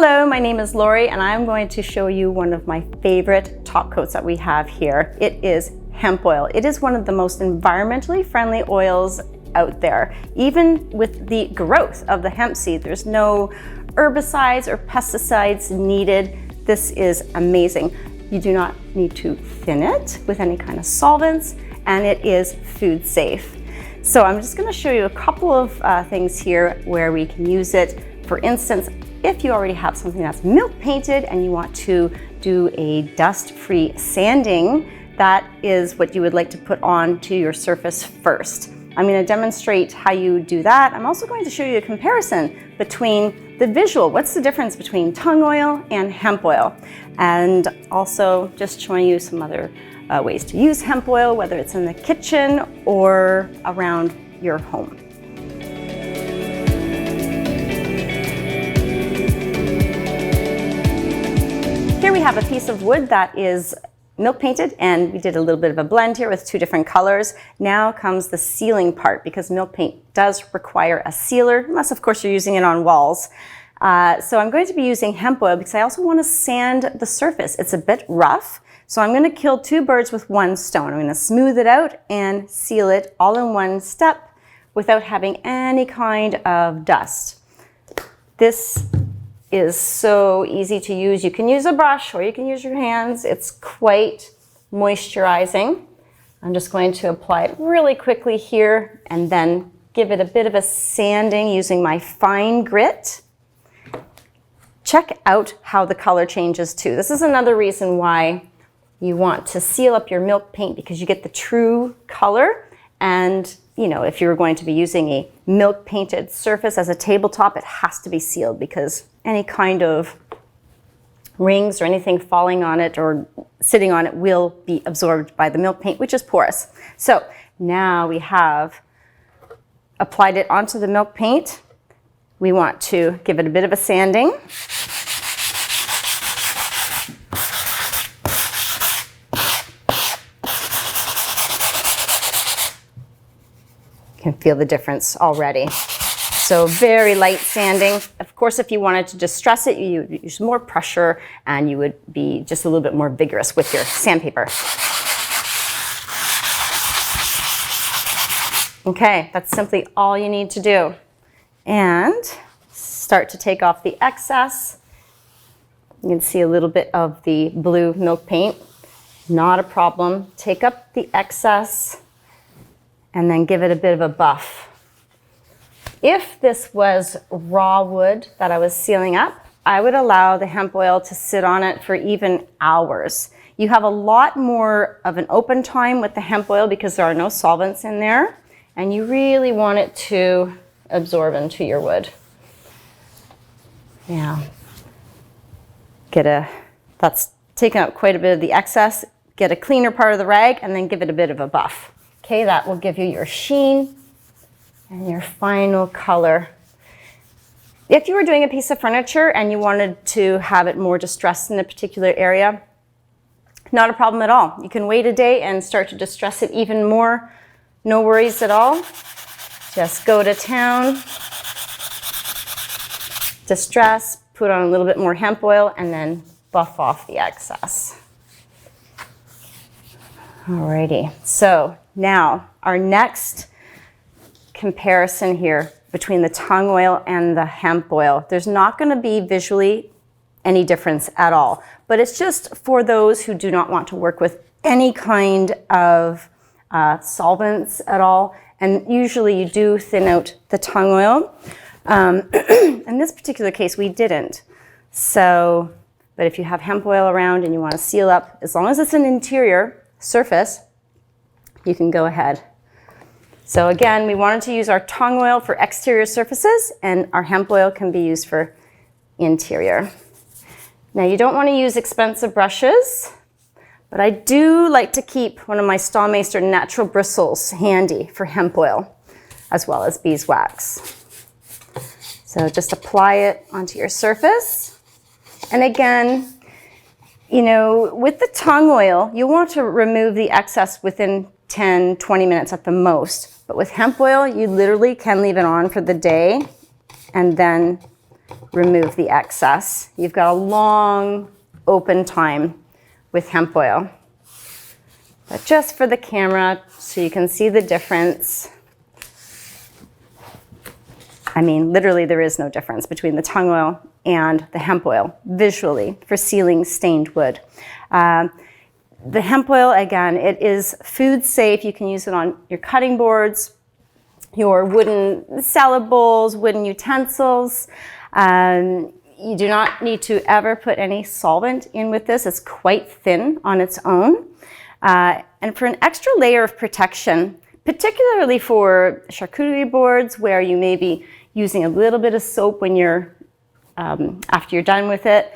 Hello, my name is Loree and I'm going to show you one of my favorite top coats that we have here. It is hemp oil. It is one of the most environmentally friendly oils out there. Even with the growth of the hemp seed, there's no herbicides or pesticides needed. This is amazing. You do not need to thin it with any kind of solvents, and it is food safe. So I'm just going to show you a couple of things here where we can use it. For instance, if you already have something that's milk painted and you want to do a dust-free sanding, that is what you would like to put on to your surface first. I'm going to demonstrate how you do that. I'm also going to show you a comparison between the visual. What's the difference between tung oil and hemp oil? And also just showing you some other ways to use hemp oil, whether it's in the kitchen or around your home. Here we have a piece of wood that is milk painted, and we did a little bit of a blend here with two different colors. Now comes the sealing part, because milk paint does require a sealer, unless of course you're using it on walls. So I'm going to be using hemp oil because I also want to sand the surface. It's a bit rough, so I'm going to kill two birds with one stone. I'm going to smooth it out and seal it all in one step without having any kind of dust. This is so easy to use. You can use a brush or you can use your hands. It's quite moisturizing. I'm just going to apply it really quickly here and then give it a bit of a sanding using my fine grit. Check out how the color changes too. This is another reason why you want to seal up your milk paint, because you get the true color. And you know, if you're going to be using a milk painted surface as a tabletop, it has to be sealed, because any kind of rings or anything falling on it or sitting on it will be absorbed by the milk paint, which is porous. So now we have applied it onto the milk paint. We want to give it a bit of a sanding. You can feel the difference already. So very light sanding. Of course, if you wanted to distress it, you would use more pressure and you would be just a little bit more vigorous with your sandpaper. Okay, that's simply all you need to do. And start to take off the excess. You can see a little bit of the blue milk paint. Not a problem. Take up the excess and then give it a bit of a buff. If this was raw wood that I was sealing up, I would allow the hemp oil to sit on it for even hours. You have a lot more of an open time with the hemp oil because there are no solvents in there, and you really want it to absorb into your wood. Now, that's taken up quite a bit of the excess. Get a cleaner part of the rag and then give it a bit of a buff. Okay, that will give you your sheen and your final color. If you were doing a piece of furniture and you wanted to have it more distressed in a particular area, not a problem at all. You can wait a day and start to distress it even more. No worries at all. Just go to town, distress, put on a little bit more hemp oil, and then buff off the excess. Alrighty, so now our next comparison here between the tung oil and the hemp oil. There's not going to be visually any difference at all, but it's just for those who do not want to work with any kind of solvents at all. And usually you do thin out the tung oil. In this particular case, we didn't. So, but if you have hemp oil around and you want to seal up, as long as it's an interior surface, you can go ahead. So again, we wanted to use our tung oil for exterior surfaces, and our hemp oil can be used for interior. Now, you don't want to use expensive brushes, but I do like to keep one of my Stahlmeister natural bristles handy for hemp oil, as well as beeswax. So just apply it onto your surface. And again, you know, with the tung oil, you want to remove the excess within 10, 20 minutes at the most. But with hemp oil, you literally can leave it on for the day and then remove the excess. You've got a long open time with hemp oil. But just for the camera, so you can see the difference. I mean, literally there is no difference between the tung oil and the hemp oil visually for sealing stained wood. The hemp oil, again, it is food safe. You can use it on your cutting boards, your wooden salad bowls, wooden utensils. You do not need to ever put any solvent in with this. It's quite thin on its own. And for an extra layer of protection, particularly for charcuterie boards where you may be using a little bit of soap when you're after you're done with it,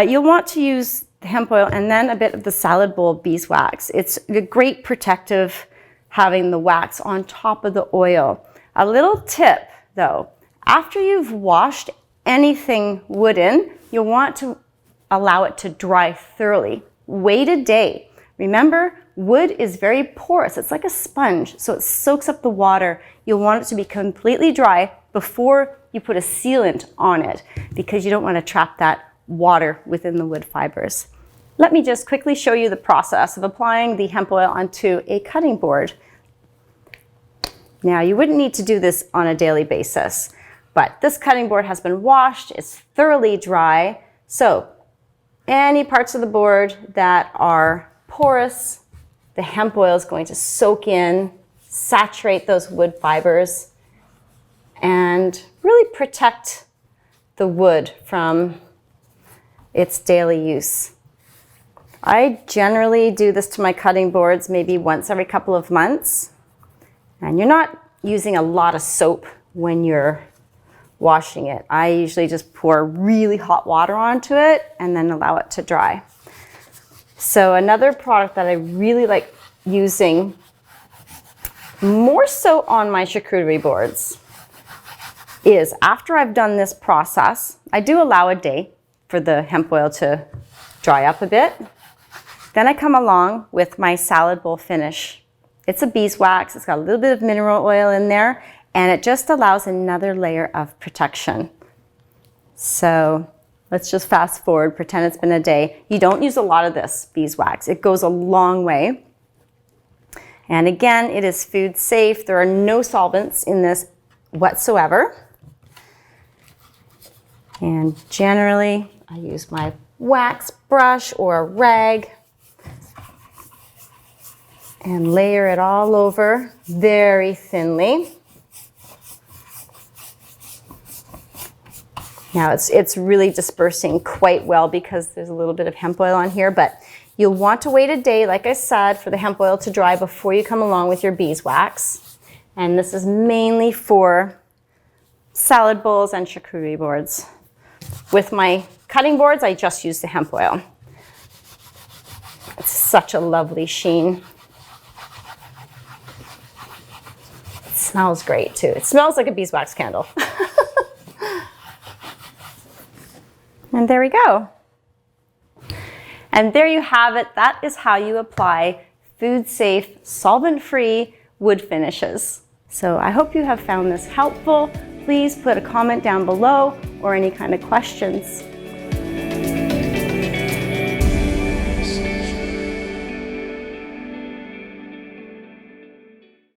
you'll want to use the hemp oil and then a bit of the salad bowl beeswax. It's a great protective having the wax on top of the oil. A little tip though, after you've washed anything wooden, you'll want to allow it to dry thoroughly. Wait a day. Remember, wood is very porous. It's like a sponge, so it soaks up the water. You'll want it to be completely dry before you put a sealant on it because you don't want to trap that water within the wood fibers. Let me just quickly show you the process of applying the hemp oil onto a cutting board. Now, you wouldn't need to do this on a daily basis, but this cutting board has been washed, it's thoroughly dry, so any parts of the board that are porous, the hemp oil is going to soak in, saturate those wood fibers, and really protect the wood from its daily use. I generally do this to my cutting boards maybe once every couple of months, and you're not using a lot of soap when you're washing it. I usually just pour really hot water onto it and then allow it to dry. So another product that I really like using, more so on my charcuterie boards, is after I've done this process, I do allow a day for the hemp oil to dry up a bit. Then I come along with my salad bowl finish. It's a beeswax, it's got a little bit of mineral oil in there, and it just allows another layer of protection. So let's just fast forward, pretend it's been a day. You don't use a lot of this beeswax. It goes a long way. And again, it is food safe. There are no solvents in this whatsoever. And generally, I use my wax brush or a rag and layer it all over very thinly. Now it's really dispersing quite well because there's a little bit of hemp oil on here, but you'll want to wait a day, like I said, for the hemp oil to dry before you come along with your beeswax. And this is mainly for salad bowls and charcuterie boards. With my cutting boards, I just use the hemp oil. It's such a lovely sheen. It smells great too. It smells like a beeswax candle. And there we go. And there you have it. That is how you apply food-safe, solvent-free wood finishes. So I hope you have found this helpful. Please put a comment down below or any kind of questions.